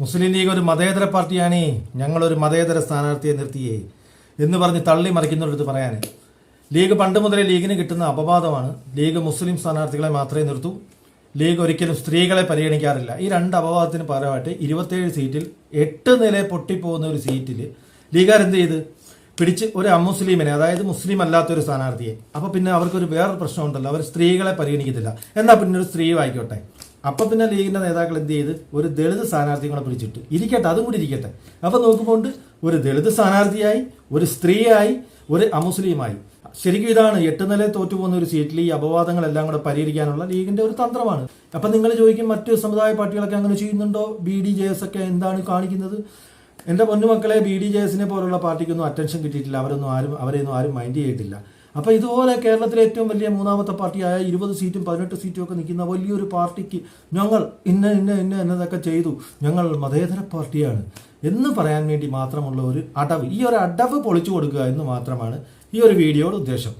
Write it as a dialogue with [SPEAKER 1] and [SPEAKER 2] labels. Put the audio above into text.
[SPEAKER 1] മുസ്ലിം league ഒരു മതേതര പാർട്ടിയാണേ, ഞങ്ങളൊരു മതേതര സ്ഥാനാർത്ഥിയെ നിർത്തിയേ എന്ന് പറഞ്ഞ് തള്ളി മറിക്കുന്നവരടുത്ത് പറയാൻ ലീഗ് പണ്ട് മുതലേ ലീഗിന് കിട്ടുന്ന അപവാദമാണ്. ലീഗ് മുസ്ലിം സ്ഥാനാർത്ഥികളെ മാത്രമേ നിർത്തൂ, ലീഗ് ഒരിക്കലും സ്ത്രീകളെ പരിഗണിക്കാറില്ല. ഈ രണ്ട് അപവാദത്തിന് പകരമായിട്ട് 27 സീറ്റിൽ 8 നില പൊട്ടിപ്പോകുന്ന ഒരു സീറ്റിൽ ലീഗുകാർ എന്ത് ചെയ്ത് പിടിച്ച് ഒരു അമുസ്ലിമിനെ, അതായത് മുസ്ലിം അല്ലാത്തൊരു സ്ഥാനാർത്ഥിയെ. അപ്പോൾ പിന്നെ അവർക്കൊരു വേറൊരു പ്രശ്നമുണ്ടല്ലോ, അവർ സ്ത്രീകളെ പരിഗണിക്കത്തില്ല, എന്നാൽ പിന്നെ ഒരു സ്ത്രീ ആയിക്കോട്ടെ. അപ്പം പിന്നെ ലീഗിൻ്റെ നേതാക്കൾ എന്ത് ചെയ്ത് ഒരു ദളിത് സ്ഥാനാർത്ഥിയെ കൂടെ പിടിച്ചിട്ട് ഇരിക്കട്ടെ, അതും കൂടി ഇരിക്കട്ടെ. അപ്പം നോക്കുമ്പോൾ ഒരു ദളിത് സ്ഥാനാർത്ഥിയായി, ഒരു സ്ത്രീയായി, ഒരു അമുസ്ലിമായി. ശരിക്കും ഇതാണ് 8 നില തോറ്റുപോകുന്ന ഒരു സീറ്റിൽ ഈ അപവാദങ്ങളെല്ലാം കൂടെ പരിഹരിക്കാനുള്ള ലീഗിന്റെ ഒരു തന്ത്രമാണ്. അപ്പം നിങ്ങൾ ചോദിക്കും, മറ്റ് സമുദായ പാർട്ടികളൊക്കെ അങ്ങനെ ചെയ്യുന്നുണ്ടോ? BDJS ഒക്കെ എന്താണ് കാണിക്കുന്നത്? എൻ്റെ പൊന്നുമക്കളെ, BDJSനെ പോലുള്ള പാർട്ടിക്കൊന്നും അറ്റൻഷൻ കിട്ടിയിട്ടില്ല, അവരെയൊന്നും ആരും മൈൻഡ് ചെയ്തിട്ടില്ല. അപ്പോൾ ഇതുപോലെ കേരളത്തിലെ ഏറ്റവും വലിയ മൂന്നാമത്തെ പാർട്ടിയായ 20 സീറ്റും 18 സീറ്റും ഒക്കെ നിൽക്കുന്ന വലിയൊരു പാർട്ടിക്ക് ഞങ്ങൾ എന്നതൊക്കെ ചെയ്തു, ഞങ്ങൾ മതേതര പാർട്ടിയാണ് എന്ന് പറയാൻ വേണ്ടി മാത്രമുള്ള ഒരു അടവ്, ഈ ഒരു അടവ് പൊളിച്ചു കൊടുക്കുക എന്ന് മാത്രമാണ് ഈ ഒരു വീഡിയോയുടെ ഉദ്ദേശം.